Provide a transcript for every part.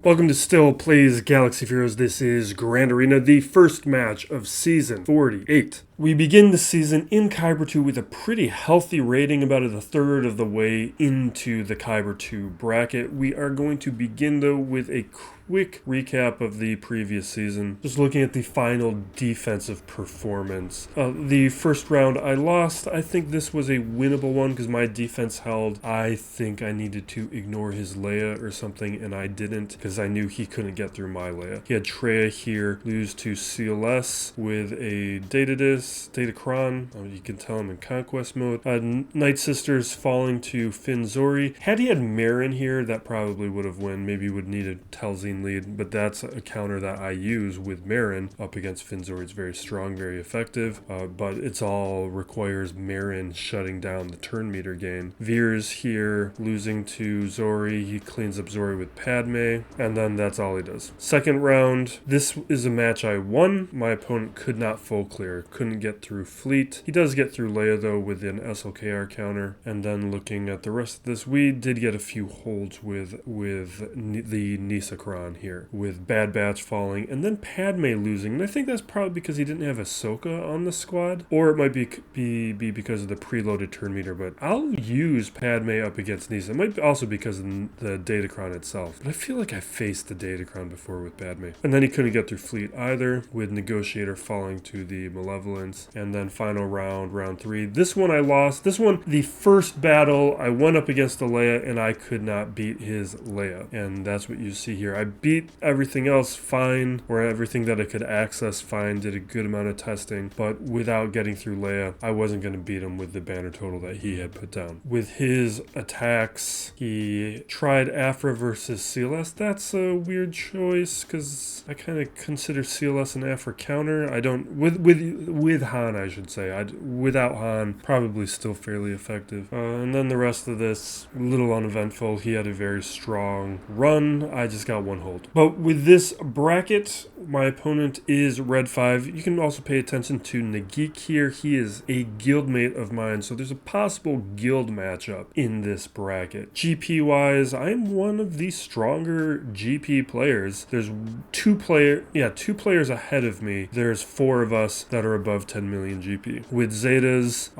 Welcome to Still Plays Galaxy of Heroes. This is Grand Arena, the first match of Season 48. We begin the season in Kyber 2 with a pretty healthy rating, about a third of the way into the Kyber 2 bracket. We are going to begin, though, with a quick recap of the previous season. Just looking at the final defensive performance. The first round I lost. I think this was a winnable one because my defense held. I think I needed to ignore his Leia or something, and I didn't because I knew he couldn't get through my Leia. He had Traya here lose to CLS with a Datacron. You can tell him in Conquest mode. Night Sisters falling to Zorii. Had he had Merrin here, that probably would have won. Maybe would need a Telzine lead, but that's a counter that I use with Merrin up against Zorii. It's very strong, very effective, but it's all requires Merrin shutting down the turn meter gain. Veers here losing to Zorii. He cleans up Zorii with Padme, and then that's all he does. Second round, this is a match I won. My opponent could not full clear, couldn't get through Fleet. He does get through Leia, though, with an SLKR counter. And then looking at the rest of this, we did get a few holds with the Nisakron here, with Bad Batch falling, and then Padme losing. And I think that's probably because he didn't have Ahsoka on the squad, or it might be because of the preloaded turn meter, but I'll use Padme up against Nisa. It might also be because of the Datacron itself, but I feel like I faced the Datacron before with Padme. And then he couldn't get through Fleet either, with Negotiator falling to the Malevolence. And then final round, round 3. This one I lost. This one, the first battle, I went up against the Leia, and I could not beat his Leia. And that's what you see here. I beat everything else fine, or everything that I could access fine, did a good amount of testing, but without getting through Leia, I wasn't going to beat him with the banner total that he had put down. With his attacks, he tried Aphra versus CLS. That's a weird choice, because I kind of consider CLS an Aphra counter. I don't, with Han, I should say. Without Han, probably still fairly effective. And then the rest of this, a little uneventful. He had a very strong run. I just got one hold. But with this bracket, my opponent is Red 5. You can also pay attention to Nagik here. He is a guildmate of mine, so there's a possible guild matchup in this bracket. GP-wise, I'm one of the stronger GP players. There's two players ahead of me. There's 4 of us that are above 10 million GP. With Zetas,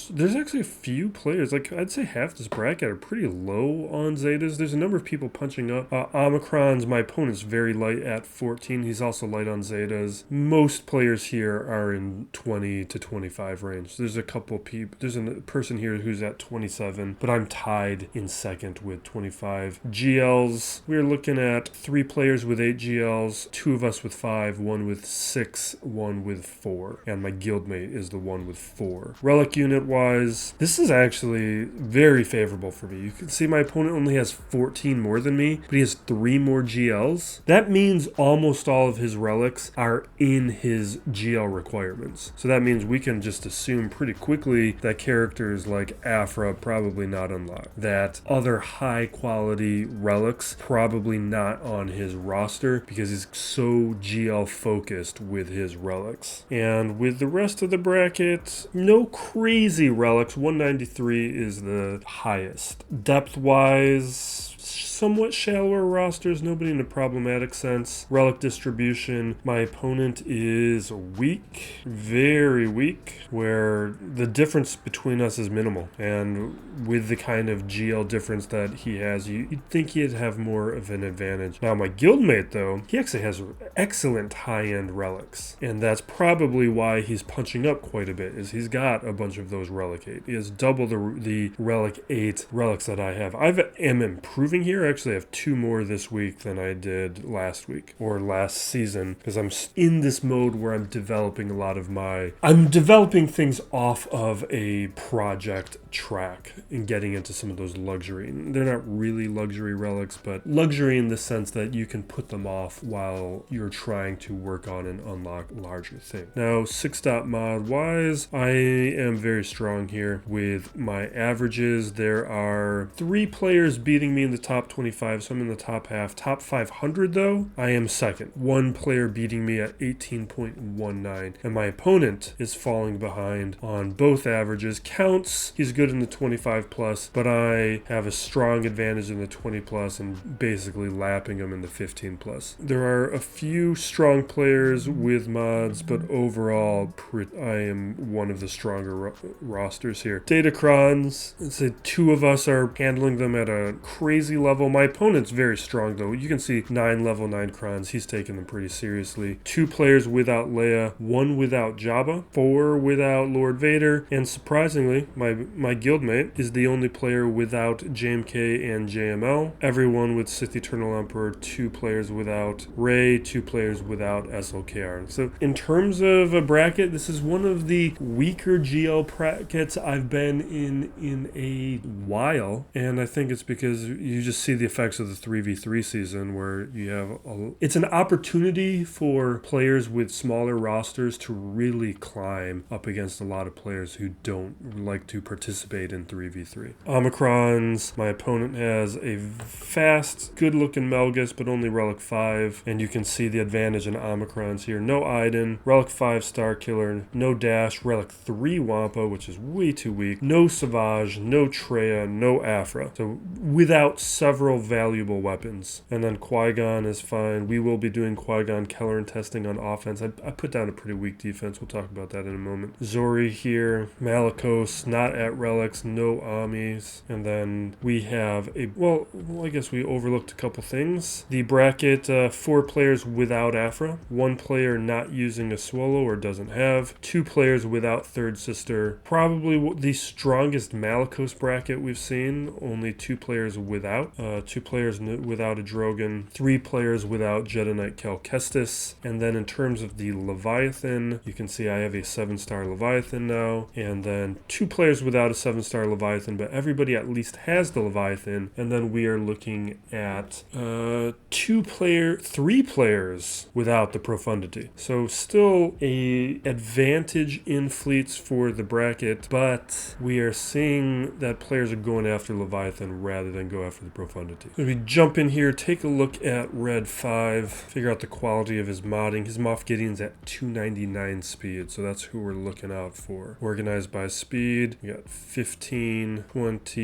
there's actually a few players, like I'd say half this bracket are pretty low on Zetas. There's a number of people punching up. Omicron's, my opponent's very light at 14. He's also light on Zetas. Most players here are in 20 to 25 range. There's a couple people, there's a person here who's at 27, but I'm tied in second with 25. GLs, we're looking at 3 players with 8 GLs, 2 of us with 5, 1 with 6, 1 with 4, and my guildmate is the one with 4. Relic unit wise, this is actually very favorable for me. You can see my opponent only has 14 more than me, but he has 3 more GLs. That means almost all of his relics are in his GL requirements. So that means we can just assume pretty quickly that characters like Aphra probably not unlocked. That other high quality relics probably not on his roster because he's so GL focused with his relics. And with the rest of the bracket, no crazy relics. 193 is the highest. Depth wise, somewhat shallower rosters, nobody in a problematic sense. Relic distribution, my opponent is weak, very weak, where the difference between us is minimal. And with the kind of GL difference that he has, you'd think he'd have more of an advantage. Now, my guildmate, though, he actually has excellent high-end relics. And that's probably why he's punching up quite a bit, is he's got a bunch of those Relic 8. He has double the Relic 8 relics that I have. I am improving here. I actually have 2 more this week than I did last week or last season, because I'm in this mode where I'm developing a lot of I'm developing things off of a project track and getting into some of those luxury. They're not really luxury relics, but luxury in the sense that you can put them off while you're trying to work on and unlock larger things. Now, 6-mod wise, I am very strong here with my averages. There are 3 players beating me in the top 25, so I'm in the top half. Top 500 though, I am second. One player beating me at 18.19. And my opponent is falling behind on both averages. Counts, he's good in the 25 plus, but I have a strong advantage in the 20 plus and basically lapping him in the 15 plus. There are a few strong players with mods, but overall, I am one of the stronger rosters here. Datacrons, let's say two of us are handling them at a crazy level. My opponent's very strong though. You can see 9 level 9 crons. He's taking them pretty seriously. 2 players without Leia, 1 without Jabba, 4 without Lord Vader, and surprisingly, my guildmate is the only player without JMK and JML. Everyone with Sith Eternal Emperor, 2 players without Rey, 2 players without SLKR. So in terms of a bracket, this is one of the weaker GL brackets I've been in a while, and I think it's because you just see the effects of the 3v3 season where you have it's an opportunity for players with smaller rosters to really climb up against a lot of players who don't like to participate in 3v3. Omicrons, my opponent has a fast, good-looking Melgus, but only Relic 5, and you can see the advantage in Omicrons here. No Iden, Relic 5 Starkiller, no Dash, Relic 3 Wampa, which is way too weak, no Savage, no Traya, no Aphra. So without several valuable weapons. And then Qui-Gon is fine. We will be doing Qui-Gon Kelleran testing on offense. I put down a pretty weak defense. We'll talk about that in a moment. Zorii here, Malicos, not at relics, no Amis. And then we have well, I guess we overlooked a couple things. The bracket, 4 players without Aphra, 1 player not using a swallow or doesn't have, 2 players without Third Sister. Probably the strongest Malicos bracket we've seen, only 2 players without, 2 players without a Drogon, 3 players without Jedi Knight Cal Kestis. And then in terms of the Leviathan, you can see I have a 7-star Leviathan now, and then 2 players without a 7-star Leviathan, but everybody at least has the Leviathan. And then we are looking at 3 players without the Profundity. So still a advantage in fleets for the bracket, but we are seeing that players are going after Leviathan rather than go after the Profundity. So we jump in here, take a look at Red 5, figure out the quality of his modding. His Moff Gideon's at 299 speed, so that's who we're looking out for. Organized by speed, we got 15, 20,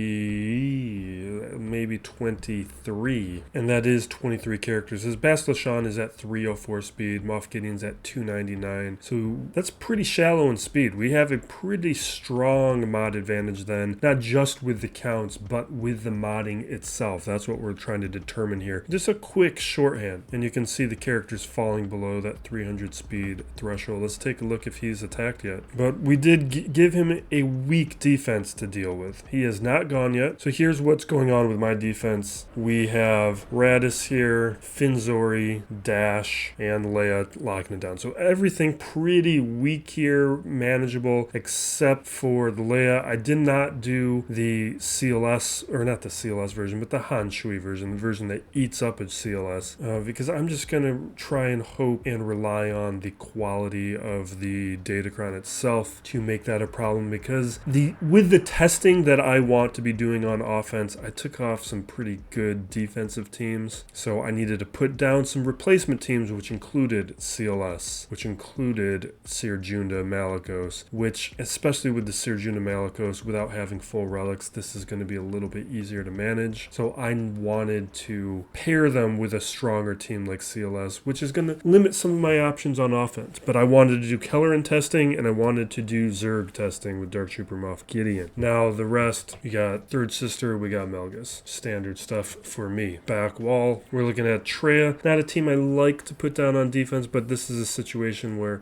maybe 23, and that is 23 characters. His Bastila is at 304 speed, Moff Gideon's at 299, so that's pretty shallow in speed. We have a pretty strong mod advantage then, not just with the counts, but with the modding itself. That's what we're trying to determine here. Just a quick shorthand, and you can see the characters falling below that 300 speed threshold. Let's take a look if he's attacked yet. But we did give him a weak defense to deal with. He has not gone yet. So here's what's going on with my defense. We have Radis here, Zorii, Dash, and Leia locking it down. So everything pretty weak here, manageable, except for the Leia. I did not do the CLS, or not the CLS version, but the Han Shui version, the version that eats up a CLS, because I'm just going to try and hope and rely on the quality of the Datacron itself to make that a problem, because with the testing that I want to be doing on offense, I took off some pretty good defensive teams, so I needed to put down some replacement teams, which included CLS, which included Seer Junda Malicos, which, especially with the Seer Junda Malicos, without having full relics, this is going to be a little bit easier to manage. So I wanted to pair them with a stronger team like CLS, which is going to limit some of my options on offense. But I wanted to do Kelleran testing, and I wanted to do Zerg testing with Dark Trooper Moff Gideon. Now the rest, we got Third Sister, we got Melgus. Standard stuff for me. Back wall, we're looking at Traya. Not a team I like to put down on defense, but this is a situation where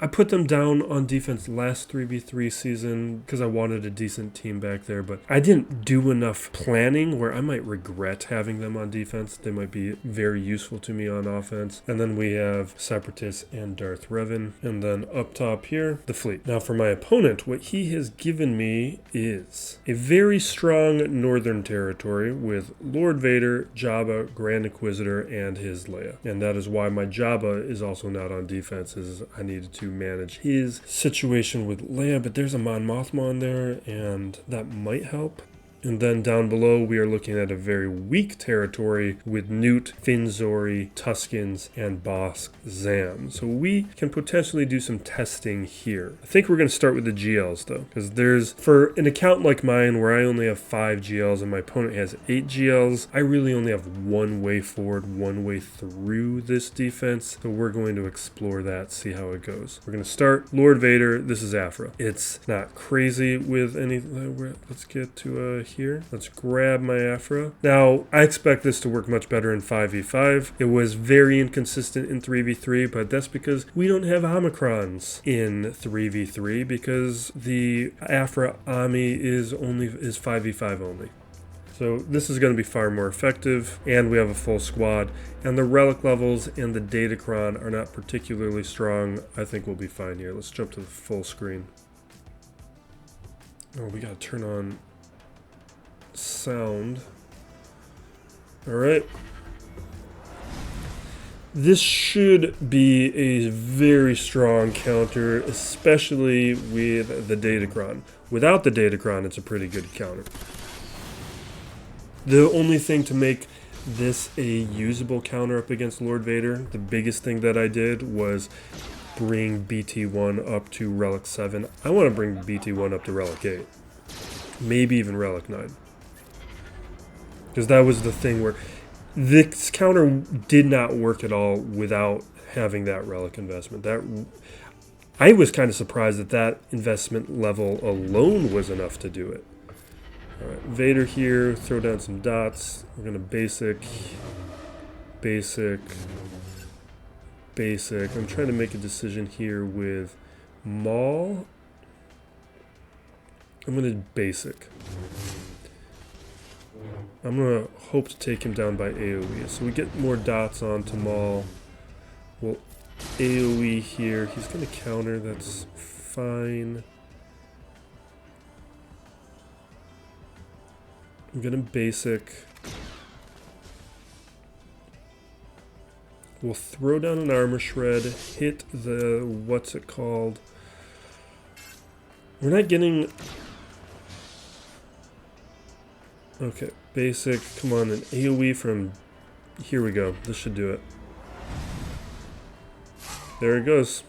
I put them down on defense last 3v3 season because I wanted a decent team back there, but I didn't do enough planning where I might regret having them on defense. They might be very useful to me on offense. And then we have Separatists and Darth Revan. And then up top here, the fleet. Now for my opponent, what he has given me is a very strong Northern Territory with Lord Vader, Jabba, Grand Inquisitor, and his Leia. And that is why my Jabba is also not on defense, is I needed to manage his situation with Leia, but there's a Mon Mothma in there, and that might help. And then down below, we are looking at a very weak territory with Nute, Zorii, Tuskens, and Bossk Zam. So we can potentially do some testing here. I think we're going to start with the GLs though, because there's, for an account like mine where I only have 5 GLs and my opponent has 8 GLs, I really only have one way forward, one way through this defense. So we're going to explore that, see how it goes. We're going to start Lord Vader. This is Aphra. It's not crazy with any, let's get to here. Let's grab my Aphra. Now, I expect this to work much better in 5v5. It was very inconsistent in 3v3, but that's because we don't have Omicrons in 3v3 because the Aphra Ami is 5v5 only. So this is going to be far more effective, and we have a full squad, and the relic levels and the Datacron are not particularly strong. I think we'll be fine here. Let's jump to the full screen. Oh, we got to turn on sound. All right. This should be a very strong counter, especially with the Datacron. Without the Datacron, it's a pretty good counter. The only thing to make this a usable counter up against Lord Vader, the biggest thing that I did was bring BT1 up to Relic 7. I want to bring BT1 up to Relic 8. Maybe even Relic 9. Because that was the thing where this counter did not work at all without having that relic investment. I was kind of surprised that that investment level alone was enough to do it. All right, Vader here, throw down some dots. We're going to basic. I'm trying to make a decision here with Maul. I'm going to basic. I'm going to hope to take him down by AoE. So we get more dots onto Maul. We'll AoE here. He's going to counter. That's fine. I'm going to basic. We'll throw down an armor shred. Hit the... what's it called? We're not getting... Okay, basic, come on, an AoE from, here we go, this should do it. There it goes.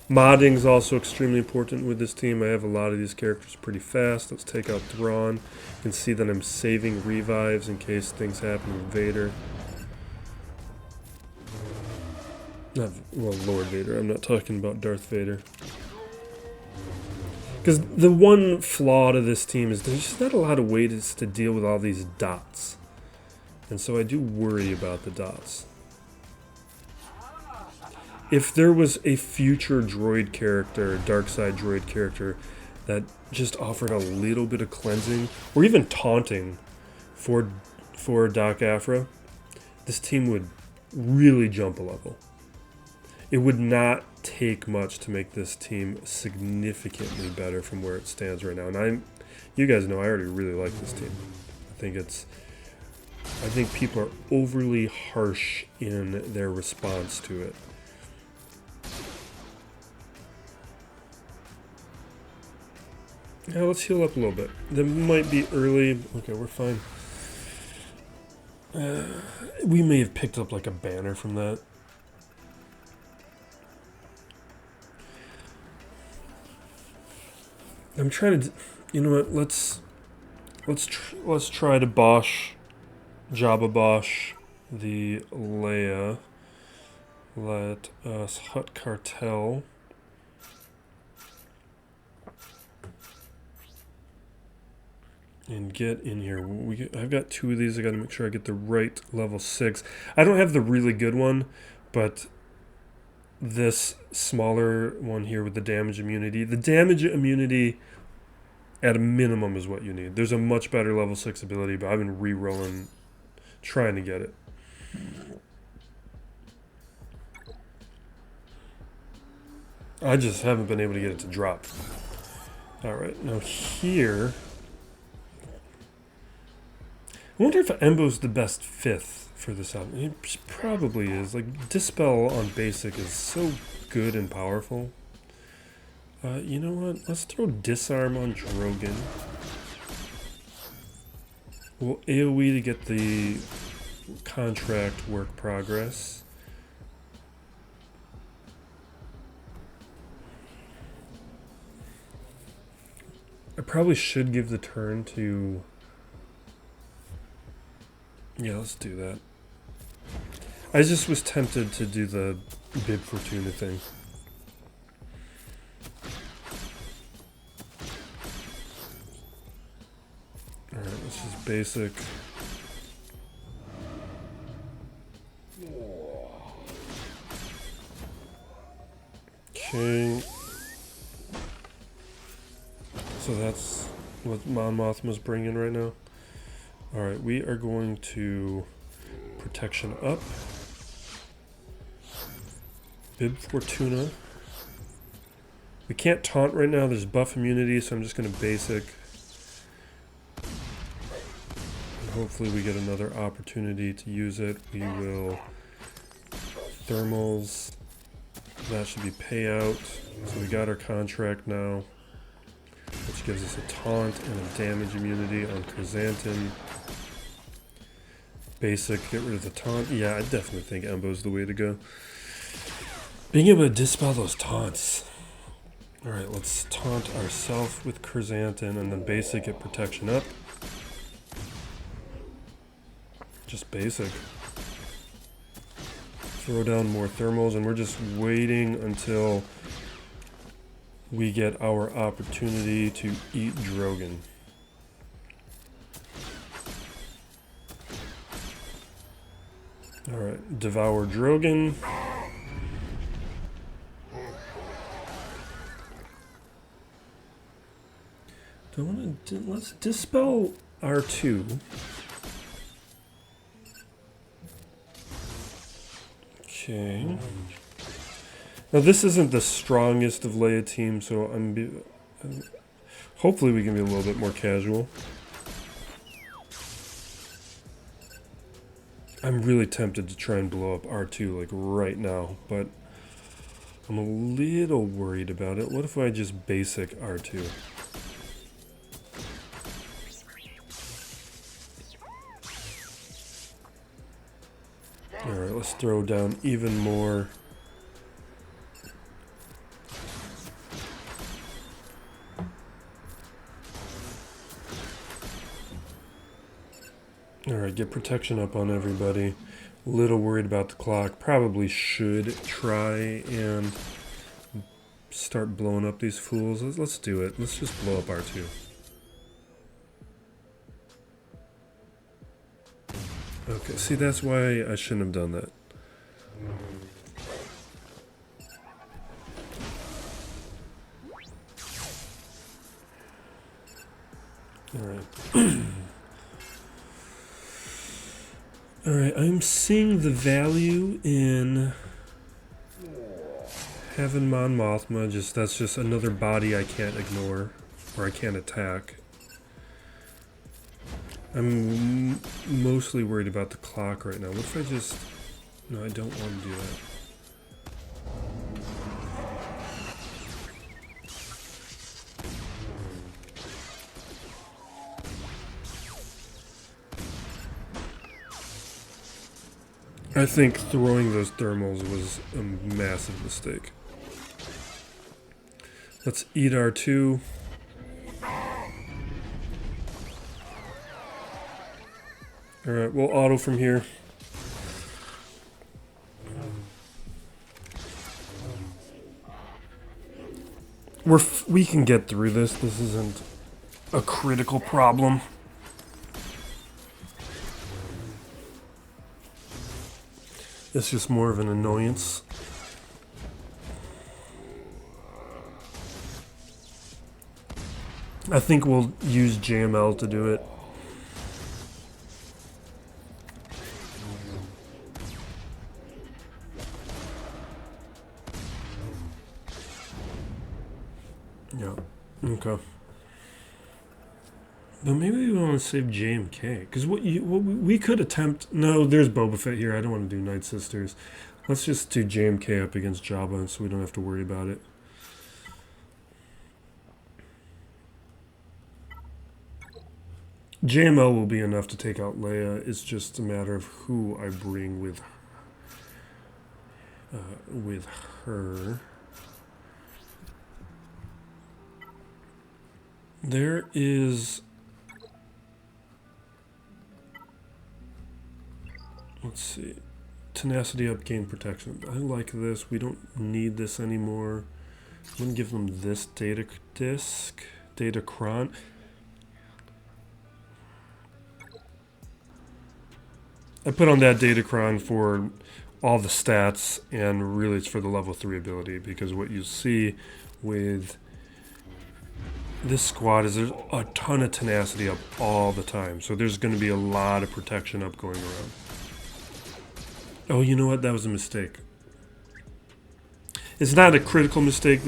Modding is also extremely important with this team. I have a lot of these characters pretty fast. Let's take out Thrawn. You can see that I'm saving revives in case things happen with Vader. Well, Lord Vader, I'm not talking about Darth Vader. Because the one flaw to this team is there's just not a lot of ways to deal with all these dots. And so I do worry about the dots. If there was a future droid character, dark side droid character, that just offered a little bit of cleansing, or even taunting for Doc Aphra, this team would really jump a level. It would not take much to make this team significantly better from where it stands right now. And you guys know I already really like this team. I think people are overly harsh in their response to it. Now let's heal up a little bit. That might be early. Okay, we're fine. We may have picked up like a banner from that. I'm trying to, you know what? Let's try to Jabba Bosch the Leia. Let us Hut Cartel. And get in here. I've got 2 of these. I got to make sure I get the right level 6. I don't have the really good one, but this smaller one here with the damage immunity. The damage immunity at a minimum is what you need. There's a much better level 6 ability, but I've been re-rolling trying to get it. I just haven't been able to get it to drop. Alright, now here... I wonder if Embo's the best 5th for this album. It probably is. Like, Dispel on basic is so good and powerful. You know what? Let's throw Disarm on Drogon. We'll AoE to get the contract work progress. I probably should give the turn to... Yeah, let's do that. I just was tempted to do the Bib Fortuna thing. Alright, this is basic. Okay. So that's what Mon Mothma's bringing right now. Alright, we are going to protection up. Bib Fortuna. We can't taunt right now, there's buff immunity, so I'm just going to basic. And hopefully we get another opportunity to use it. We will thermals. That should be payout. So we got our contract now, which gives us a taunt and a damage immunity on Chrysanthemum. Basic, get rid of the taunt. Yeah, I definitely think Embo's the way to go. Being able to dispel those taunts. Alright, let's taunt ourselves with Chrysanthemum and then basic, get protection up. Just basic. Throw down more thermals, and we're just waiting until we get our opportunity to eat Drogon. Alright, devour Drogon. Let's dispel R2. Okay. Now this isn't the strongest of Leia team, so hopefully we can be a little bit more casual. I'm really tempted to try and blow up R2 like right now, but I'm a little worried about it. What if I just basic R2? Alright, let's throw down even more. Alright, get protection up on everybody. A little worried about the clock. Probably should try and start blowing up these fools. Let's do it. Let's just blow up R2. Okay, see, that's why I shouldn't have done that. Alright. Alright, I'm seeing the value in having Mon Mothma. That's just another body I can't ignore, or I can't attack. I'm mostly worried about the clock right now. What if I just... No, I don't want to do that. I think throwing those thermals was a massive mistake. Let's eat R2. Alright, we'll auto from here. We can get through this. This isn't a critical problem. It's just more of an annoyance. I think we'll use JML to do it. Yeah, okay. But maybe we want to save JMK, because what we could attempt... No, there's Boba Fett here. I don't want to do Night Sisters. Let's just do JMK up against Jabba so we don't have to worry about it. JML will be enough to take out Leia. It's just a matter of who I bring with her. There is... Let's see. Tenacity up, gain protection. I like this. We don't need this anymore. I'm going to give them this data disk. Datacron. I put on that Datacron for all the stats, and really it's for the level 3 ability, because what you see with this squad is there's a ton of tenacity up all the time. So there's going to be a lot of protection up going around. Oh, you know what? That was a mistake. It's not a critical mistake,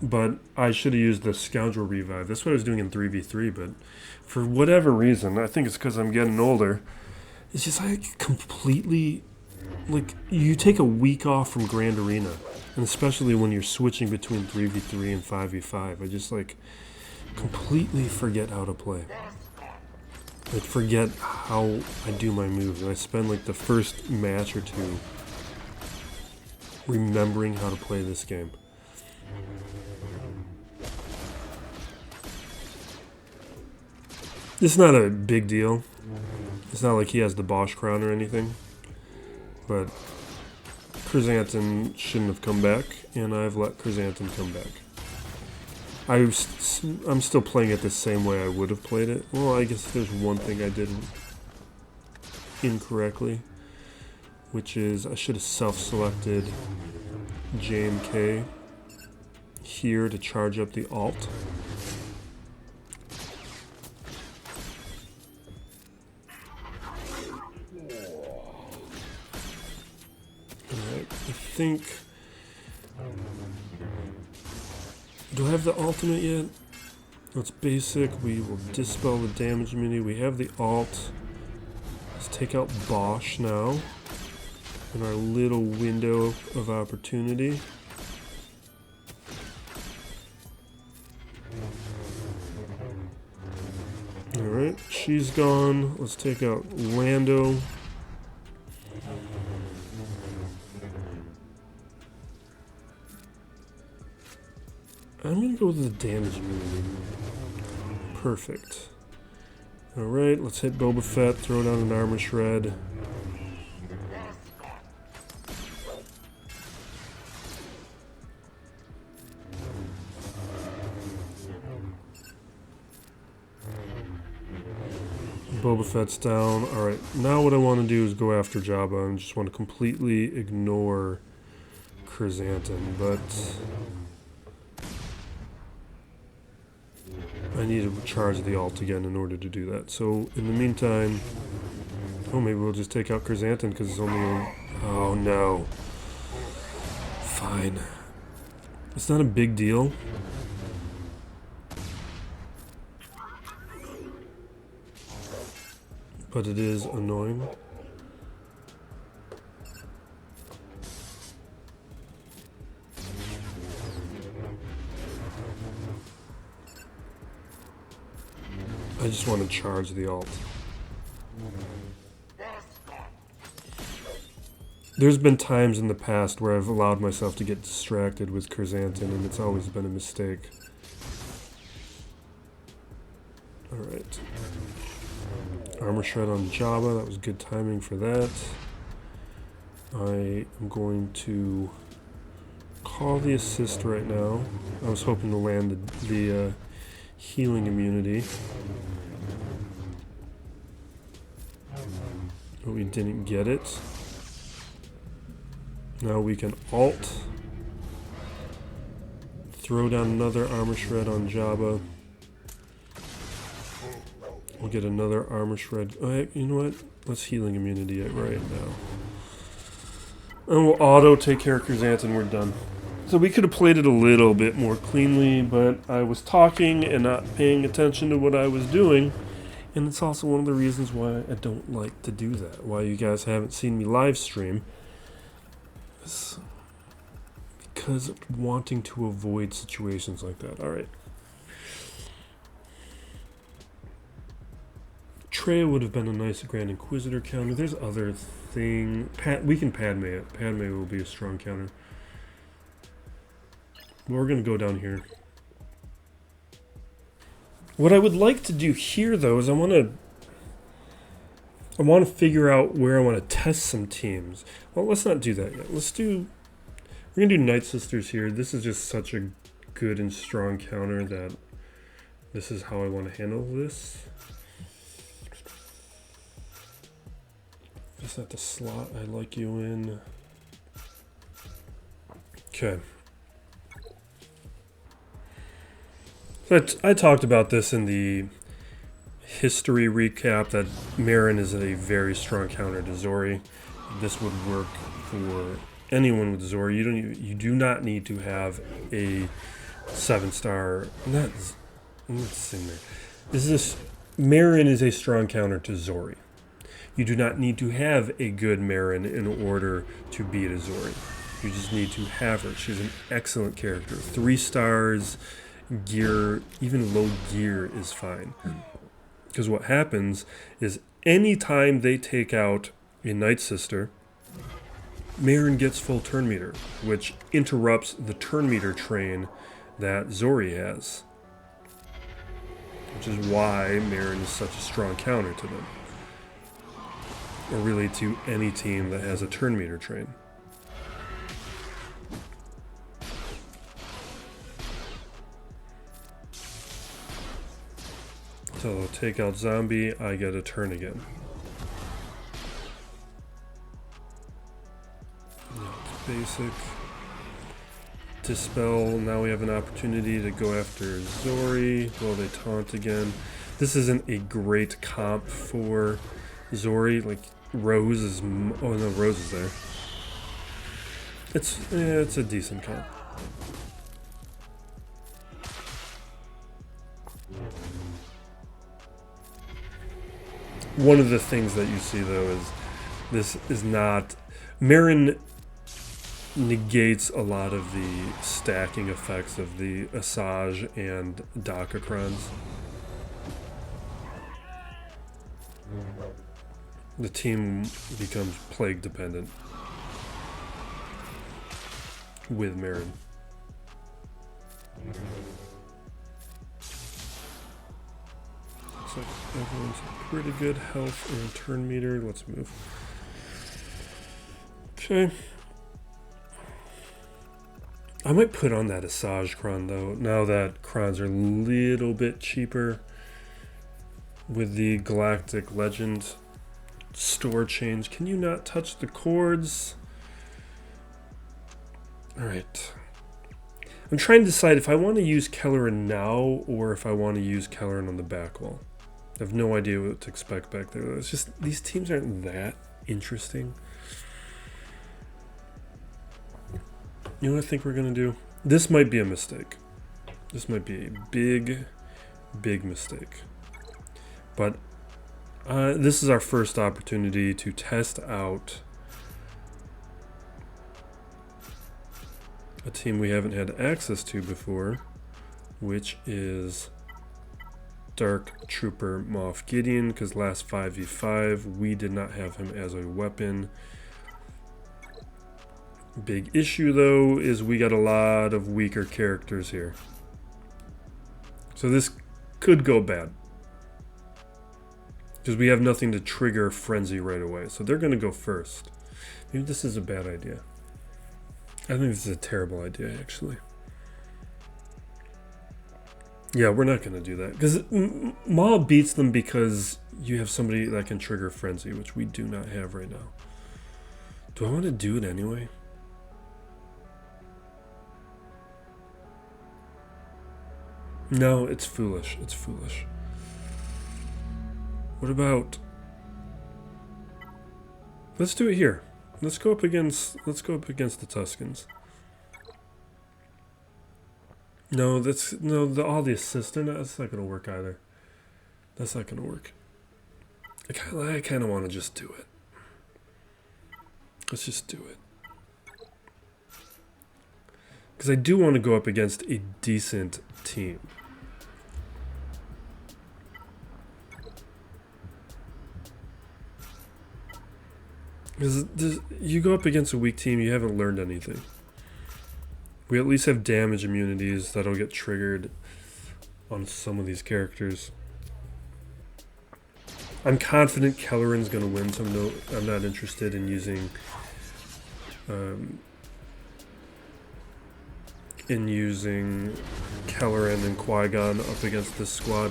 but I should have used the Scoundrel Revive. That's what I was doing in 3v3, but for whatever reason, I think it's because I'm getting older, it's just like completely, like, you take a week off from Grand Arena, and especially when you're switching between 3v3 and 5v5, I just like completely forget how to play. Like, forget how I do my moves, and I spend like the first match or two remembering how to play this game. It's not a big deal. It's not like he has the Bossk crown or anything, but Chrysanthemum shouldn't have come back, and I've let Chrysanthemum come back. I'm still playing it the same way I would have played it. Well, I guess there's one thing I did incorrectly, which is I should have self-selected JMK here to charge up the alt. Alright, I think... Do I have the ultimate yet? That's basic. We will dispel the damage mini. We have the alt. Let's take out Bosch now in our little window of opportunity. Alright, she's gone. Let's take out Lando. I'm going to go with the damage immunity. Perfect. Alright, let's hit Boba Fett, throw down an armor shred. Boba Fett's down. Alright, now what I want to do is go after Jabba and just want to completely ignore Chrysanthemum, but I need to charge the alt again in order to do that. So in the meantime, oh, maybe we'll just take out Chrysanthemum because it's only, oh no. Fine. It's not a big deal. But it is annoying. I just want to charge the alt. There's been times in the past where I've allowed myself to get distracted with Chrysanthemum, and it's always been a mistake. Alright. Armor shred on Jabba, that was good timing for that. I am going to call the assist right now. I was hoping to land the healing immunity, but we didn't get it. Now we can alt, throw down another armor shred on Jabba. We'll get another armor shred. Alright, you know what? Let's healing immunity it right now. And we'll auto take care of Chrysanthemum, we're done. So we could have played it a little bit more cleanly, but I was talking and not paying attention to what I was doing. And it's also one of the reasons why I don't like to do that. Why you guys haven't seen me live stream. It's because of wanting to avoid situations like that. Alright. Trey would have been a nice Grand Inquisitor counter. There's other thing. We can Padme it. Padme will be a strong counter. We're going to go down here. What I would like to do here, though, is I want to figure out where I want to test some teams. Well, let's not do that yet. We're going to do Night Sisters here. This is just such a good and strong counter that this is how I want to handle this. Just at the slot I like you in. Okay. So I talked about this in the history recap that Merrin is a very strong counter to Zorii. This would work for anyone with Zorii. You do not need to have a 7-star. Not sitting there. Merrin is a strong counter to Zorii. You do not need to have a good Merrin in order to beat a Zorii. You just need to have her. She's an excellent character. 3 stars, gear, even low gear is fine. Because what happens is anytime they take out a Night Sister, Merrin gets full turn meter, which interrupts the turn meter train that Zorii has. Which is why Merrin is such a strong counter to them. Or really to any team that has a turn meter train. So take out zombie, I get a turn again. That's basic. Dispel, now we have an opportunity to go after Zorii. Well, they taunt again. This isn't a great comp for Zorii. Like, Rose is... Oh no, Rose is there. It's a decent comp. One of the things that you see, though, is this is not... Merrin negates a lot of the stacking effects of the Asajj and Dakacrons. The team becomes plague dependent with Merrin. Looks like everyone's pretty good health and turn meter. Let's move. Okay. I might put on that Asajj Cron though, now that Crons are a little bit cheaper with the Galactic Legend store change. Can you not touch the cords? Alright. I'm trying to decide if I want to use Kelleran now or if I want to use Kelleran on the back wall. I have no idea what to expect back there. It's just, these teams aren't that interesting. You know what I think we're going to do? This might be a mistake. This might be a big, big mistake. But this is our first opportunity to test out a team we haven't had access to before, which is Dark Trooper Moff Gideon, because last 5v5 we did not have him as a weapon. Big issue though is we got a lot of weaker characters here. So this could go bad. Because we have nothing to trigger Frenzy right away. So they're going to go first. Maybe this is a bad idea. I think this is a terrible idea, actually. Yeah, we're not going to do that. Because Maul beats them because you have somebody that can trigger Frenzy, which we do not have right now. Do I want to do it anyway? No, it's foolish. It's foolish. What about... Let's do it here. Let's go up against the Tuskens. No, all the assists are not. That's not gonna work either. That's not gonna work. I kind of want to just do it. Let's just do it. Because I do want to go up against a decent team. Because you go up against a weak team, you haven't learned anything. We at least have damage immunities that'll get triggered on some of these characters. I'm confident Kelleran's going to win, so I'm not interested in using Kelleran and Qui-Gon up against this squad.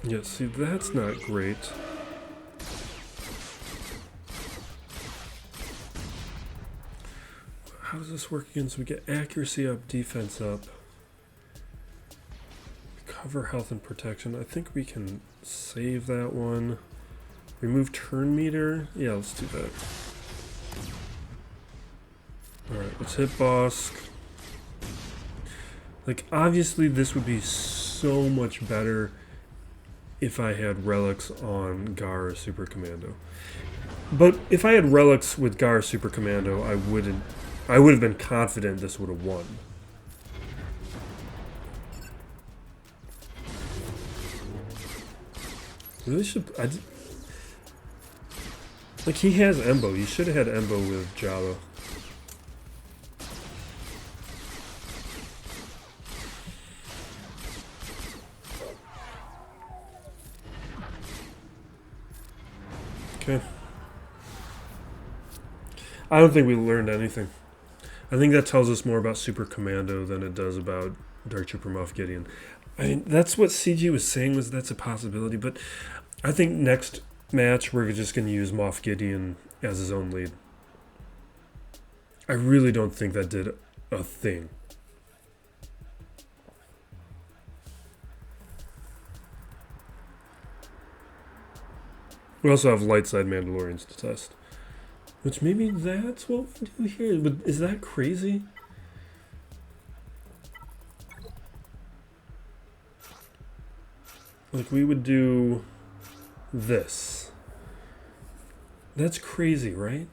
Yeah, see, that's not great. How does this work again? So we get accuracy up, defense up. Cover health and protection. I think we can save that one. Remove turn meter. Yeah, let's do that. Alright, let's hit Bossk. Like, obviously this would be so much better if I had relics on Gar Super Commando. But if I had relics with Gar Super Commando, I would have been confident this would have won. Really should like, he has Embo. You should have had Embo with Jabba. Okay. I don't think we learned anything. I think that tells us more about Super Commando than it does about Dark Trooper Moff Gideon. I mean, that's what CG was saying, was that's a possibility, but I think next match we're just going to use Moff Gideon as his own lead. I really don't think that did a thing. We also have light side Mandalorians to test. Which maybe that's what we do here. But is that crazy? Like, we would do this. That's crazy, right?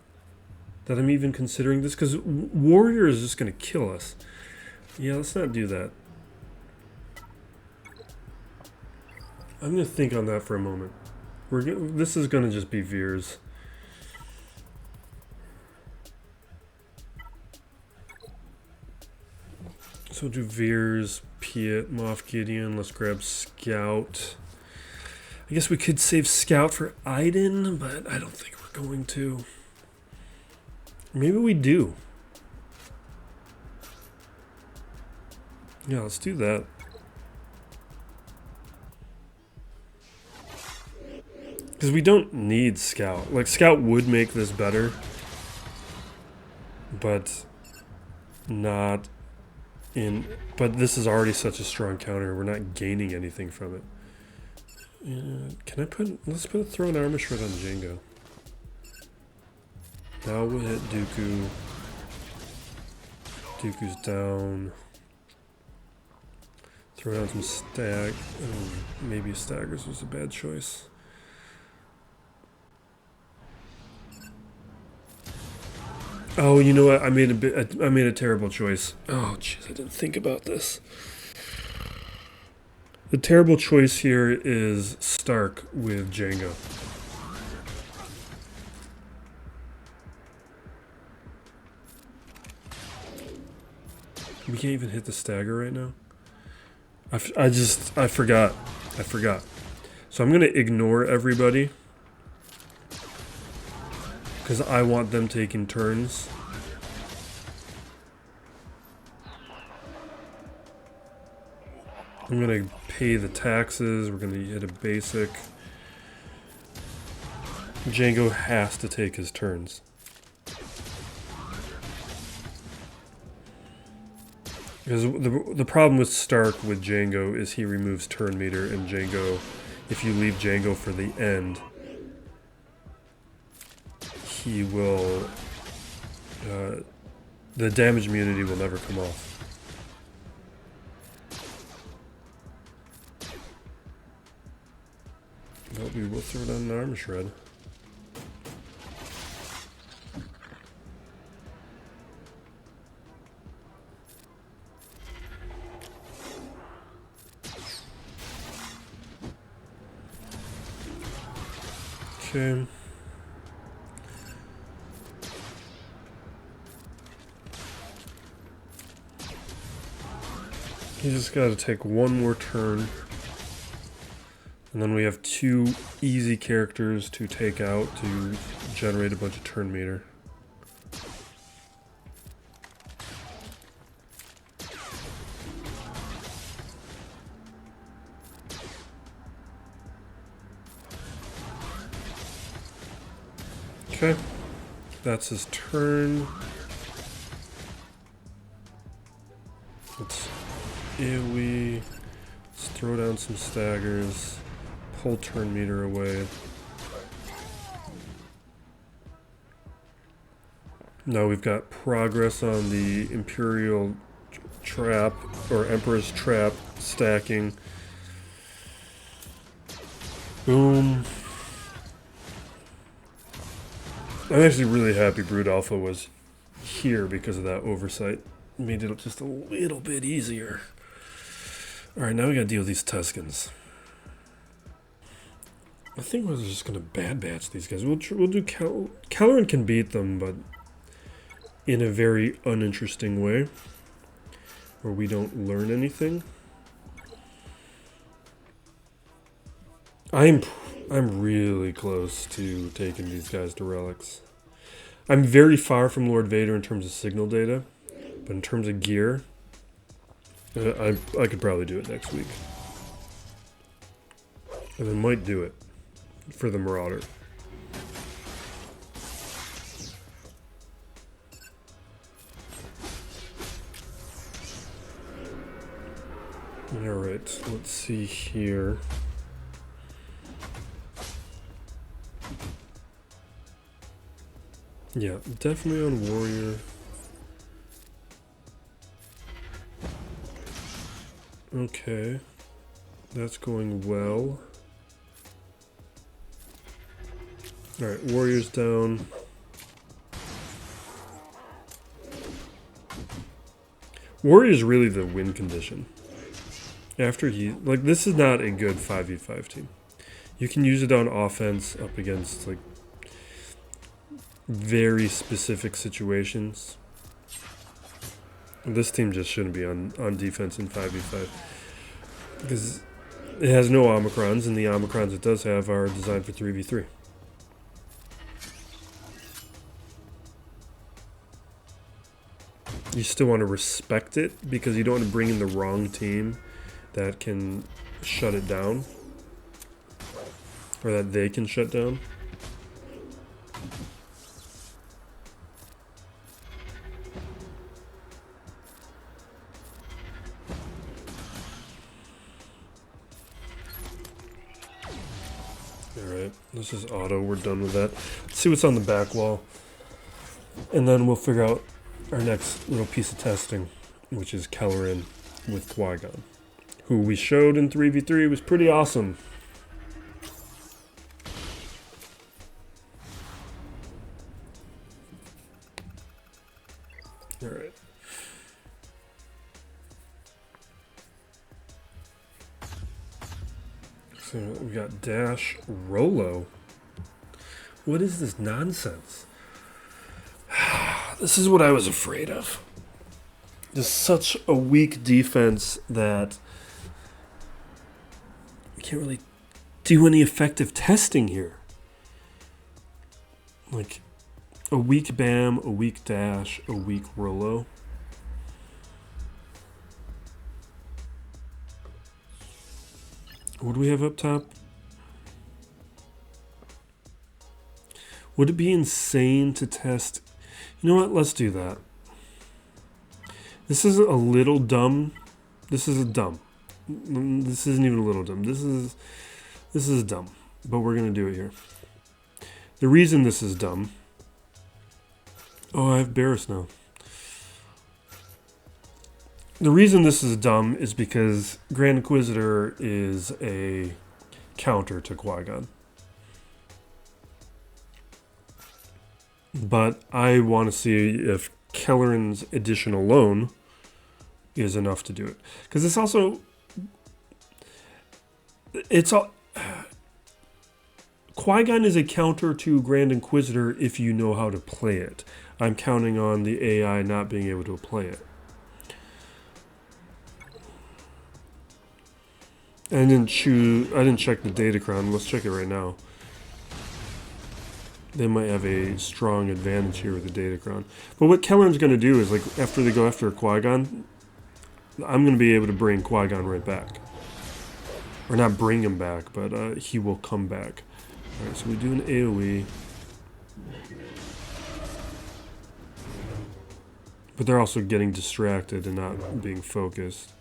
That I'm even considering this, because Warrior is just going to kill us. Yeah, let's not do that. I'm going to think on that for a moment. This is going to just be Veers. So we'll do Veers, Piet, Moff Gideon. Let's grab Scout. I guess we could save Scout for Iden, but I don't think we're going to. Maybe we do. Yeah, let's do that. Because we don't need Scout. Like, Scout would make this better, but not in. But this is already such a strong counter. We're not gaining anything from it. Can I put? Let's throw an armor shred on Jango. Now we'll hit Dooku. Dooku's down. Throw down some stag. Maybe Staggers was a bad choice. Oh, you know what? I made a terrible choice. Oh, jeez, I didn't think about this. The terrible choice here is Stark with Jango. We can't even hit the stagger right now. I forgot. So I'm gonna ignore everybody, because I want them taking turns. I'm gonna pay the taxes. We're gonna hit a basic. Jango has to take his turns. Because the problem with Stark with Jango is he removes turn meter, and Jango, if you leave Jango for the end, he will, the damage immunity will never come off. But we will throw down an armor shred. Okay. You just gotta take one more turn. And then we have 2 easy characters to take out to generate a bunch of turn meter. Okay, that's his turn. Let's AoE. Let's throw down some staggers. Pull turn meter away. Now we've got progress on the Imperial trap, or Emperor's trap stacking. Boom. I'm actually really happy Brood Alpha was here because of that oversight. It made it just a little bit easier. Alright, now we gotta deal with these Tuskens. I think we're just gonna bad batch these guys. We'll do Kelleran can beat them, but in a very uninteresting way, where we don't learn anything. I'm really close to taking these guys to relics. I'm very far from Lord Vader in terms of signal data, but in terms of gear, I could probably do it next week. And I might do it for the Marauder. Alright, let's see here. Yeah, definitely on Warrior. Okay, that's going well. Alright, Warrior's down. Warrior's really the win condition. After this is not a good 5v5 team. You can use it on offense up against, like, very specific situations. This team just shouldn't be on defense in 5v5. Because it has no Omicrons, and the Omicrons it does have are designed for 3v3. You still want to respect it, because you don't want to bring in the wrong team that can shut it down. Or that they can shut down. Alright, this is auto, we're done with that. Let's see what's on the back wall. And then we'll figure out our next little piece of testing, which is Kelleran with Qui-Gon, who we showed in 3v3 was pretty awesome. Alright. So we got Dash ROLO. What is this nonsense? This is what I was afraid of. Just such a weak defense that we can't really do any effective testing here. Like, a weak BAM, a weak Dash, a weak ROLO. What do we have up top? Would it be insane to test? You know what? Let's do that. This is a little dumb. This is a dumb. This isn't even a little dumb. This is dumb. But we're gonna do it here. The reason this is dumb. Oh, I have Barris now. The reason this is dumb is because Grand Inquisitor is a counter to Qui-Gon. But I want to see if Kelleran's addition alone is enough to do it. Because it's also... Qui-Gon is a counter to Grand Inquisitor if you know how to play it. I'm counting on the AI not being able to play it. I didn't check the Datacron. Let's check it right now. They might have a strong advantage here with the Datacron. But what Kelleran's going to do is, like, after they go after Qui-Gon, I'm going to be able to bring Qui-Gon right back. Or not bring him back, but he will come back. Alright, so we do an AoE. But they're also getting distracted and not being focused.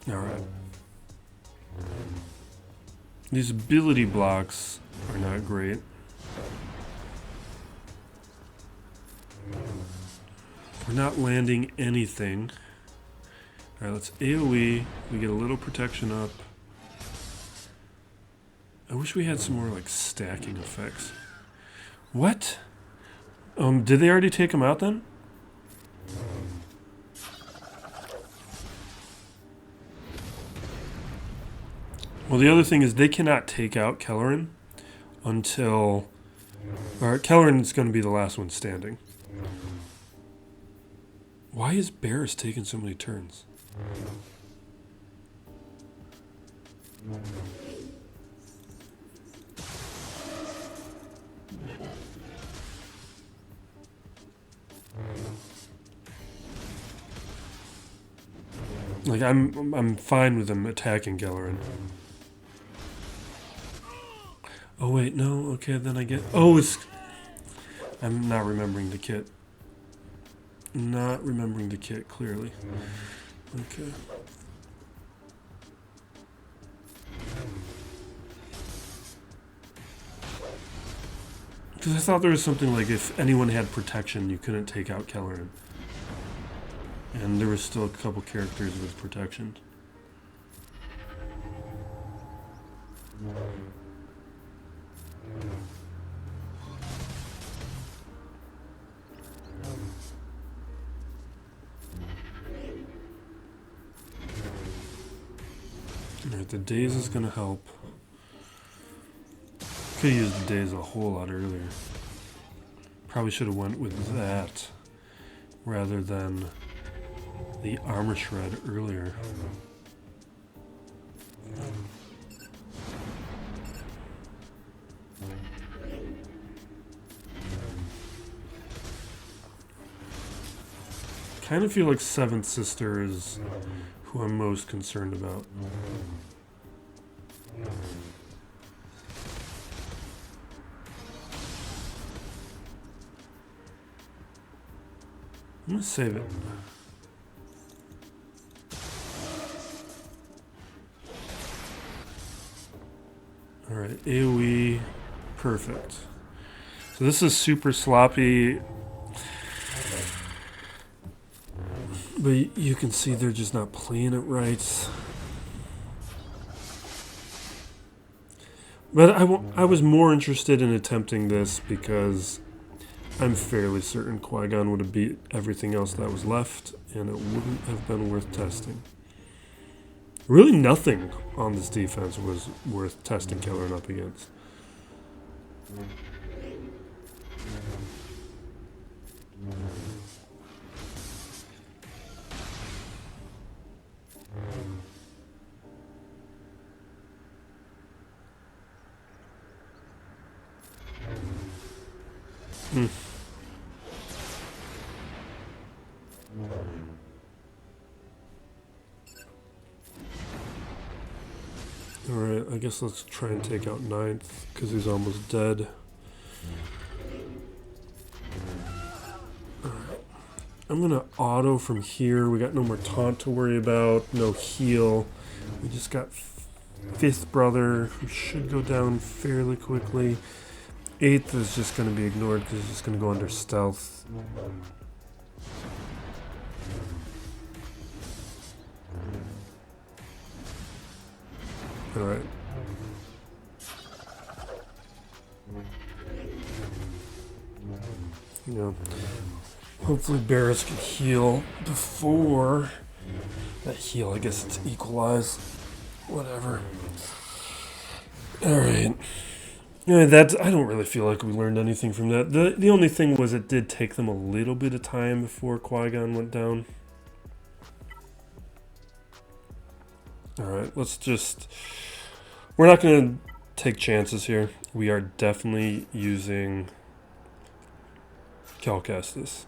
Alright. These ability blocks are not great. We're not landing anything. Alright, let's AoE. We get a little protection up. I wish we had some more, like, stacking effects. What? Did they already take him out then? Well, the other thing is they cannot take out Kelleran until... Alright, Kelleran's going to be the last one standing. Why is Veers taking so many turns? Like, I'm fine with them attacking Kelleran. Oh wait, no, okay, then I get... Oh, it's... I'm not remembering the kit. Not remembering the kit, clearly. Okay. Because I thought there was something like if anyone had protection, you couldn't take out Kelleran. And there was still a couple characters with protection. Alright, the daze is going to help. Could have used the daze a whole lot earlier. Probably should have went with that rather than the armor shred earlier. Kind of feel like Seventh Sister is who I'm most concerned about. I'm gonna save it. Alright, AoE, perfect. So this is super sloppy, but you can see they're just not playing it right. But I was more interested in attempting this because I'm fairly certain Qui-Gon would have beat everything else that was left, and it wouldn't have been worth testing. Really nothing on this defense was worth testing Kelleran up against. Alright, I guess let's try and take out Ninth, because he's almost dead. Alright. I'm going to auto from here. We got no more taunt to worry about, no heal. We just got Fifth Brother, who should go down fairly quickly. Eighth is just going to be ignored because he's just going to go under stealth. Alright. You know, hopefully Veers can heal before That heal, I guess it's equalize. Whatever. Alright. Yeah, I don't really feel like we learned anything from that. The only thing was it did take them a little bit of time before Qui-Gon went down. Alright, let's just... We're not going to take chances here. We are definitely using Cal Kestis.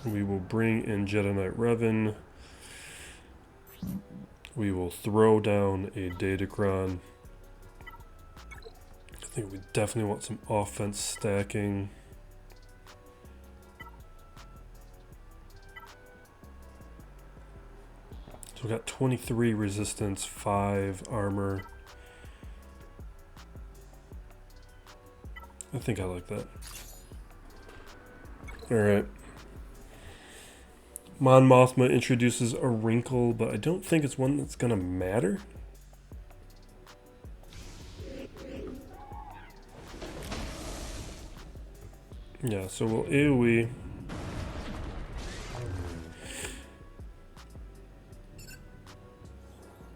We will bring in Jedi Knight Revan. We will throw down a Datacron. I think we definitely want some offense stacking. So we got 23 resistance, 5 armor. I think I like that. Alright. Mon Mothma introduces a wrinkle, but I don't think it's one that's gonna matter. Yeah, so we'll AoE.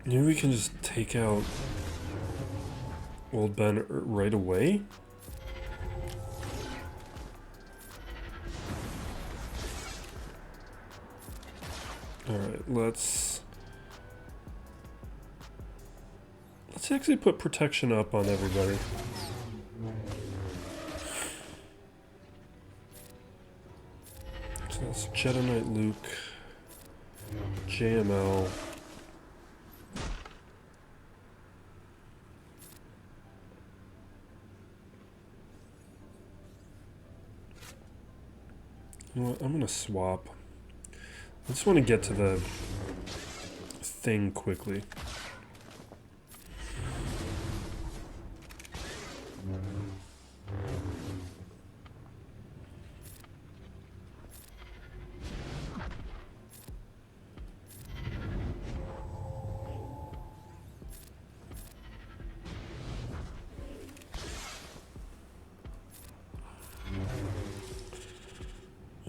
Maybe we can just take out Old Ben right away? Alright, let's actually put protection up on everybody. So that's Jedi Knight Luke, JML. You know what, I'm gonna swap. I just want to get to the thing quickly.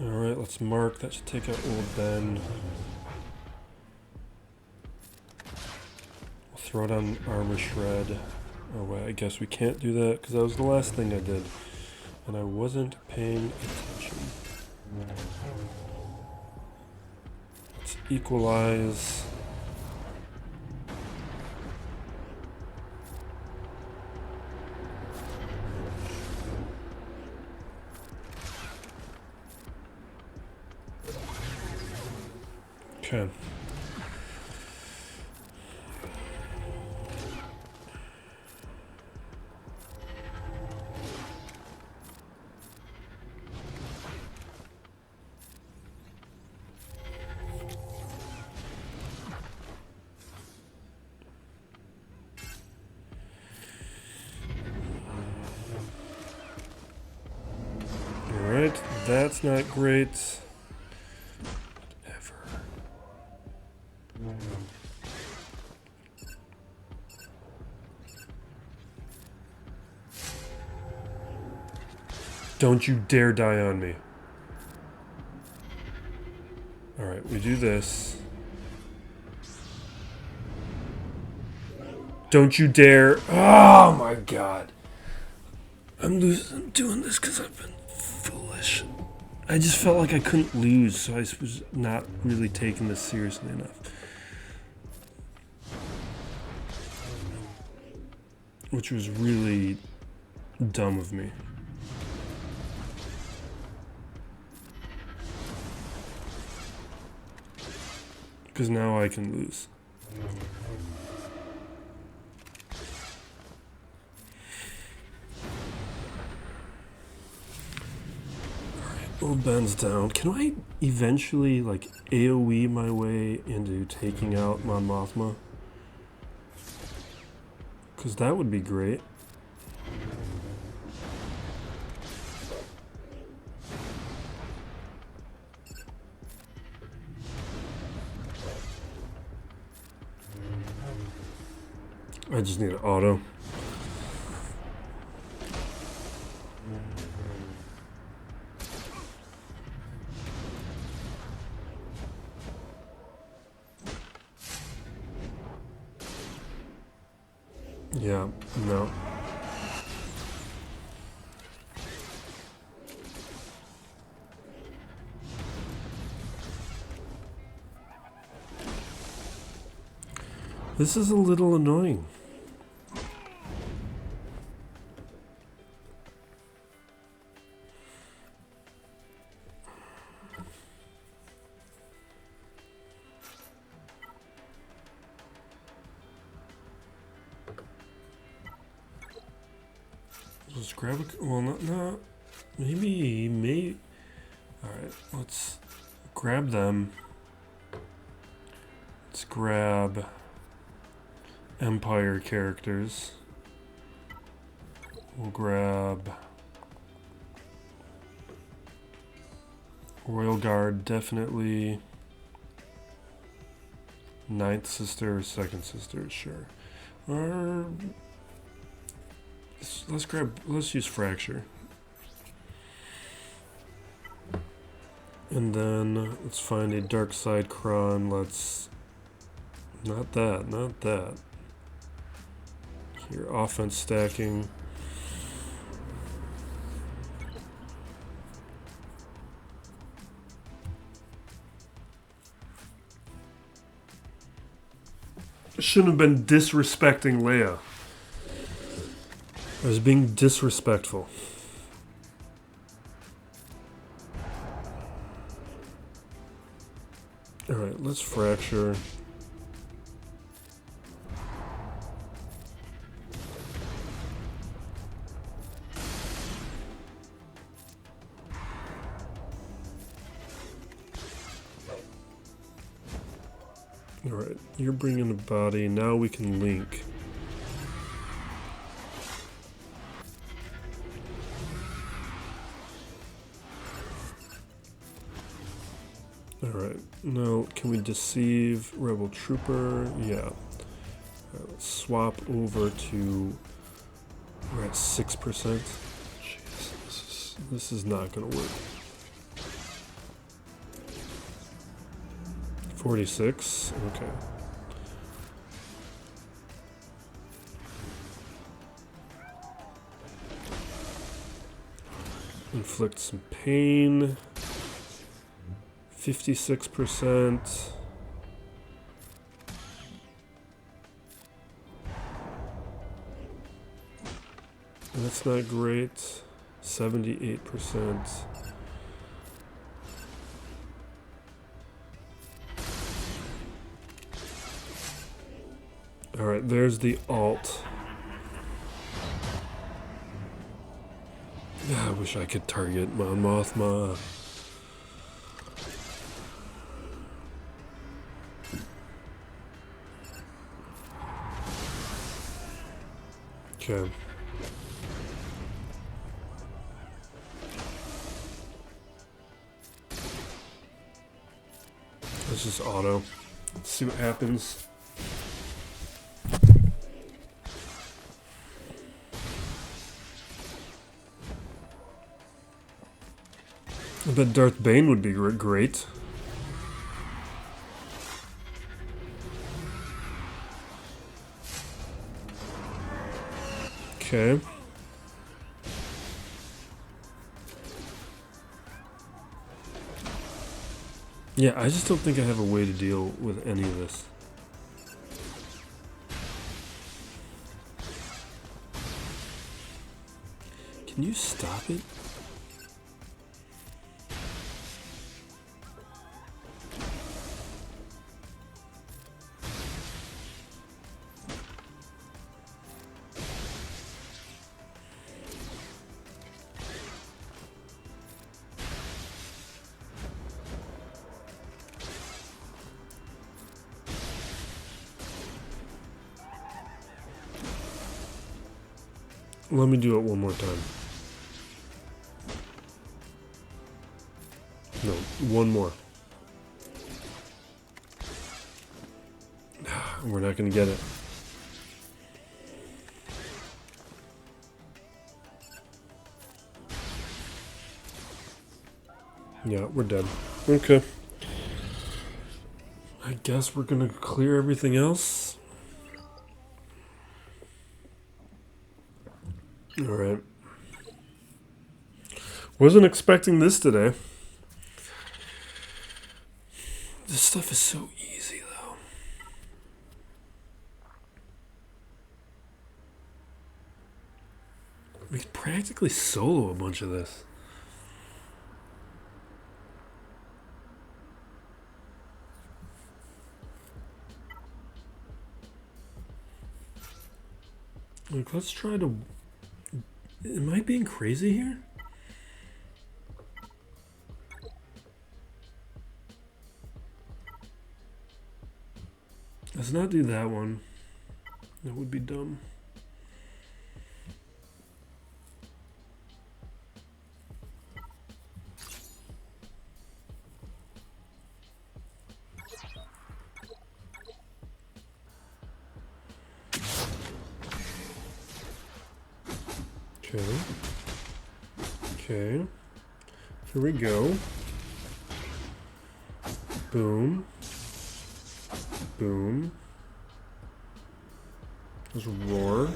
Alright, let's mark. That should take out Old Ben. We'll throw down Armor Shred. Oh wait, I guess we can't do that because that was the last thing I did. And I wasn't paying attention. Let's equalize. Okay. Alright, that's not great. Don't you dare die on me. Alright, we do this. Don't you dare. Oh my god. I'm doing this because I've been foolish. I just felt like I couldn't lose, so I was not really taking this seriously enough. Which was really dumb of me. Because now I can lose. Alright, Old Ben's down. Can I eventually, like, AoE my way into taking out Mon Mothma? Because that would be great. I just need an auto. Yeah, no. This is a little annoying. Let's grab a... Well, not... Maybe... Alright, let's grab them. Let's grab Empire characters. We'll grab Royal Guard, definitely. Ninth sister or second sister, sure. Or let's use Fracture. And then let's find a Dark Side Kron. Let's not that. Here, offense stacking. Shouldn't have been disrespecting Leia. I was being disrespectful. Alright, let's Fracture. Alright, you're bringing the body. Now we can link. Alright, now can we deceive Rebel Trooper? Yeah. Let's swap over to... We're at 6%. Jeez, this is not going to work. 46, okay. Inflict some pain. 56%. That's not great. 78%. Alright, there's the alt. I wish I could target Mon Mothma. Okay. Let's just auto. Let's see what happens. I bet Darth Bane would be great. Okay. Yeah, I just don't think I have a way to deal with any of this. Can you stop it? Let me do it one more time. No, one more. We're not going to get it. Yeah, we're dead. Okay. I guess we're going to clear everything else. Wasn't expecting this today. This stuff is so easy, though. We could practically solo a bunch of this. Like, let's try to... Am I being crazy here? Let's not do that one. That would be dumb. Okay. Okay. Here we go. Boom. Boom. Let's roar.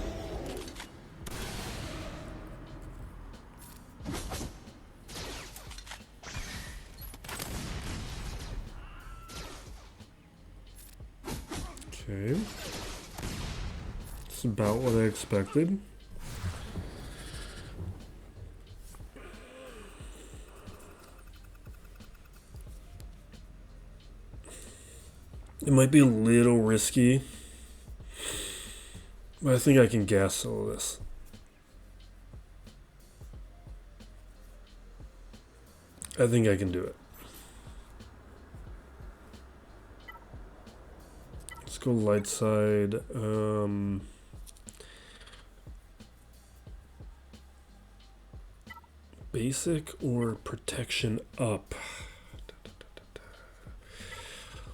Okay. That's about what I expected. It might be a little risky, but I think I can gas solo this. I think I can do it. Let's go light side. Basic or protection up?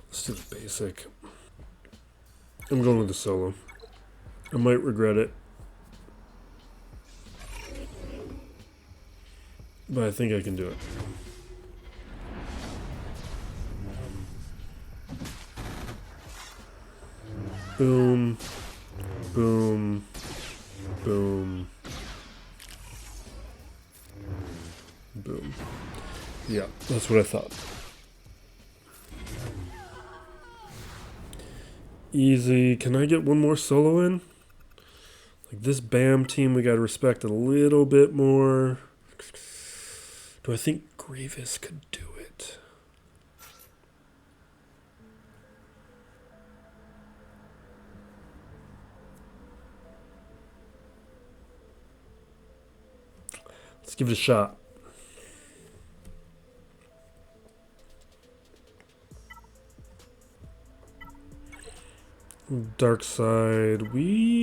Let's do the basic. I'm going with the solo. I might regret it, but I think I can do it. Boom. Boom. Boom. Boom. Yeah, that's what I thought. Easy. Can I get one more solo in? Like this BAM team, we gotta respect a little bit more. Do I think Grievous could do it? Let's give it a shot. Dark side, yeah.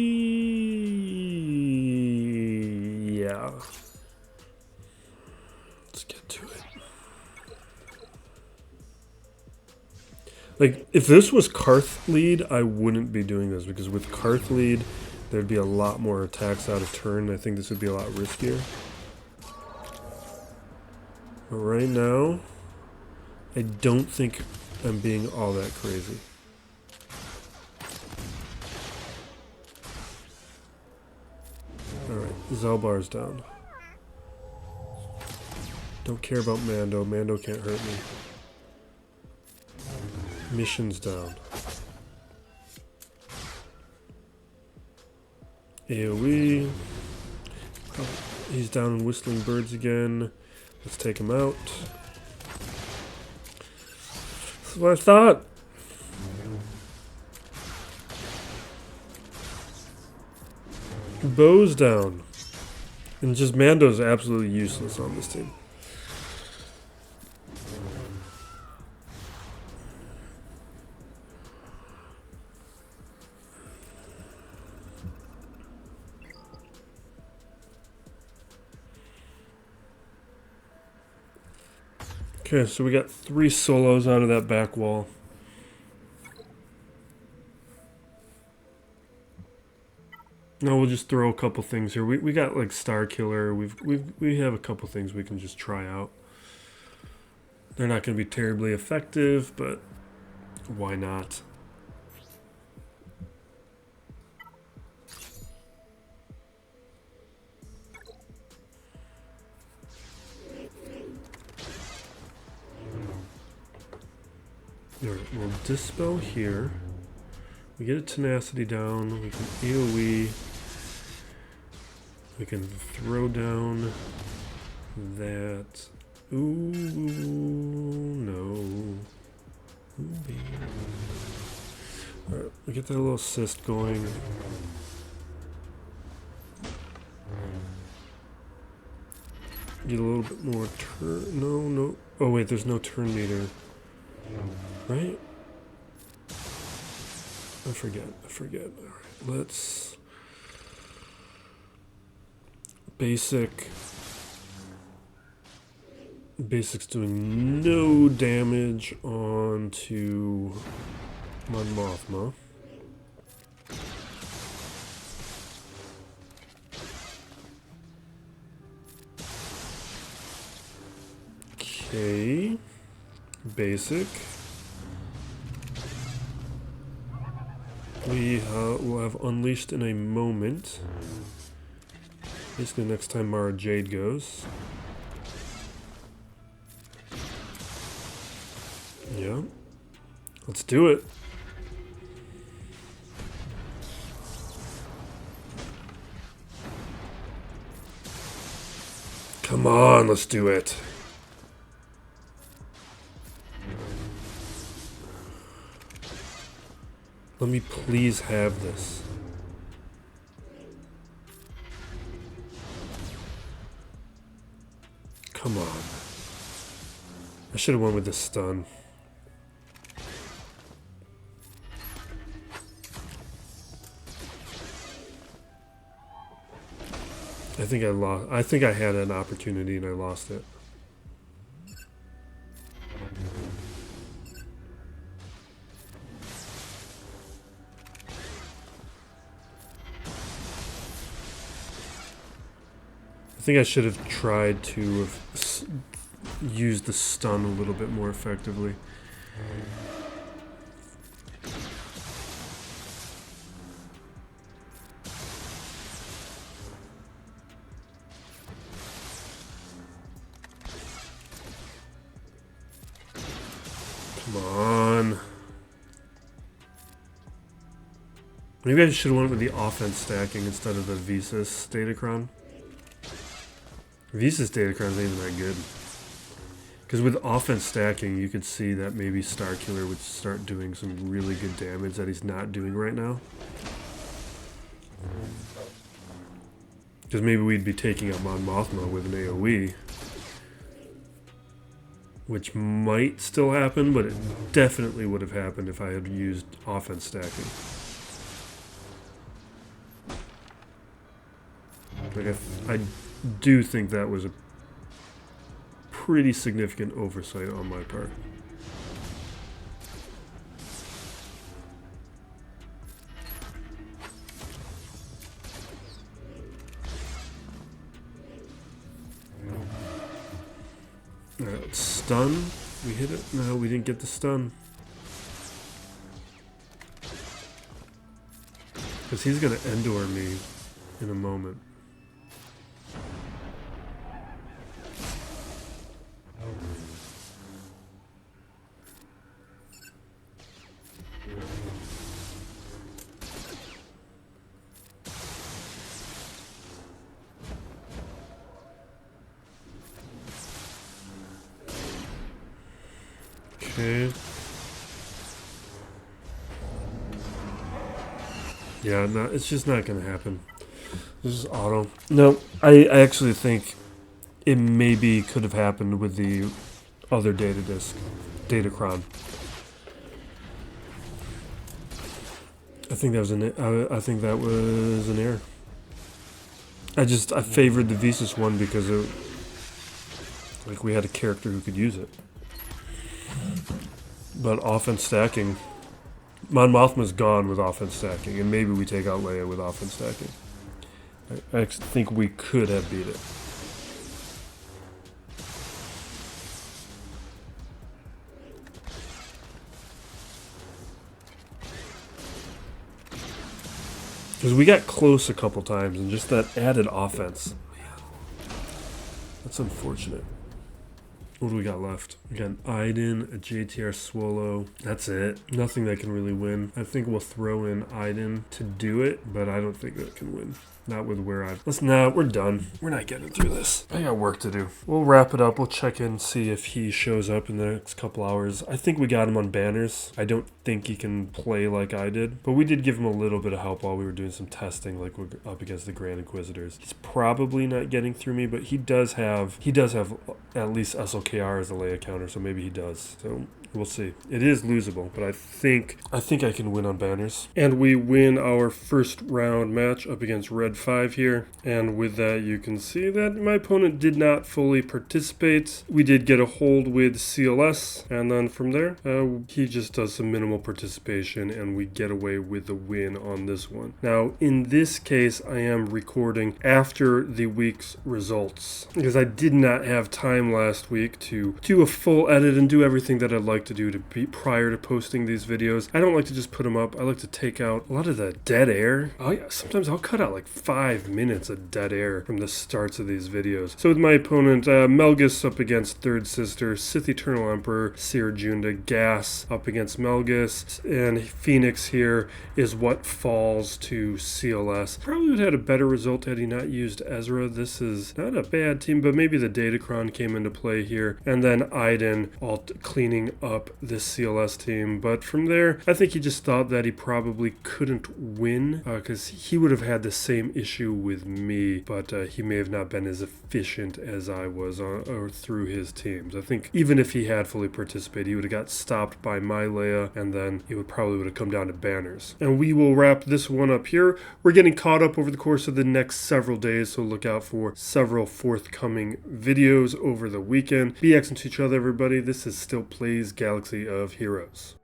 Let's get to it. Like, if this was Karth lead, I wouldn't be doing this, because with Karth lead, there'd be a lot more attacks out of turn. I think this would be a lot riskier. But right now, I don't think I'm being all that crazy. Alright, Zalbar's down. Don't care about Mando. Mando can't hurt me. Mission's down. AoE. Oh, he's down in Whistling Birds again. Let's take him out. That's what I thought. Bo's down. And just Mando's absolutely useless on this team. Okay, so we got 3 solos out of that back wall. No, we'll just throw a couple things here. We got like Starkiller. We have a couple things we can just try out. They're not going to be terribly effective, but why not? Alright, we'll dispel here. We get a tenacity down. We can AoE. We can throw down that. Ooh, no. Ooh, baby. Alright, we get that little assist going. Get a little bit more turn. No, no. Oh, wait, there's no turn meter. Right? I forget. Alright, let's. Basic's doing no damage onto Mon Mothma. Okay. Basic. We will have Unleashed in a moment. Basically next time Mara Jade goes. Yeah. Let's do it. Come on, let's do it. Let me please have this. Come on. I should have went with the stun. I think I had an opportunity and I lost it. I think I should have tried to have used the stun a little bit more effectively. Come on. Maybe I should have went with the offense stacking instead of the Visas Datacron. Visas Datacron isn't even that good. Because with offense stacking, you could see that maybe Starkiller would start doing some really good damage that he's not doing right now. Because maybe we'd be taking out Mon Mothma with an AoE. Which might still happen, but it definitely would have happened if I had used offense stacking. Like I do think that was a pretty significant oversight on my part. Alright, stun. We hit it? No, we didn't get the stun. Because he's going to Endor me in a moment. Okay. Yeah, no, it's just not going to happen. This is auto. No, I actually think it maybe could have happened with the other data disk, Datacron. I think that was I think that was an error. I favored the Visas one because like we had a character who could use it. But offense stacking, Mon Mothma's gone with offense stacking, and maybe we take out Leia with offense stacking. I think we could have beat it. Because we got close a couple times, and just that added offense. Man, that's unfortunate. What do we got left? We got Iden, a JTR Swallow. That's it. Nothing that can really win. I think we'll throw in Iden to do it, but I don't think that can win. Not with where I... we're done. We're not getting through this. I got work to do. We'll wrap it up. We'll check in, see if he shows up in the next couple hours. I think we got him on banners. I don't think he can play like I did, but we did give him a little bit of help while we were doing some testing, like we're up against the Grand Inquisitors. He's probably not getting through me, but he does have at least SLKR as a Leia counter, so maybe he does. So we'll see. It is losable, but I think I can win on banners. And we win our first round match up against Red 5 here. And with that, you can see that my opponent did not fully participate. We did get a hold with CLS, and then from there, he just does some minimal participation, and we get away with the win on this one. Now, in this case, I am recording after the week's results, because I did not have time last week to do a full edit and do everything that I'd like to do to be prior to posting these videos. I don't like to just put them up. I like to take out a lot of the dead air. Sometimes I'll cut out like 5 minutes of dead air from the starts of these videos. So with my opponent, Melgus up against Third Sister, Sith Eternal Emperor, Seer Junda, Gas up against Melgus, and Phoenix here is what falls to CLS. Probably would have had a better result had he not used Ezra. This is not a bad team, but maybe the Datacron came into play here. And then Iden all cleaning up this CLS team. But from there, I think he just thought that he probably couldn't win because he would have had the same issue with me, but he may have not been as efficient as I was or through his teams. I think even if he had fully participated, he would have got stopped by my Leia, and then it would have come down to banners. And we will wrap this one up here. We're getting caught up over the course of the next several days, so look out for several forthcoming videos over the weekend. Be excellent to each other, everybody. This is Still Plays Galaxy of Heroes.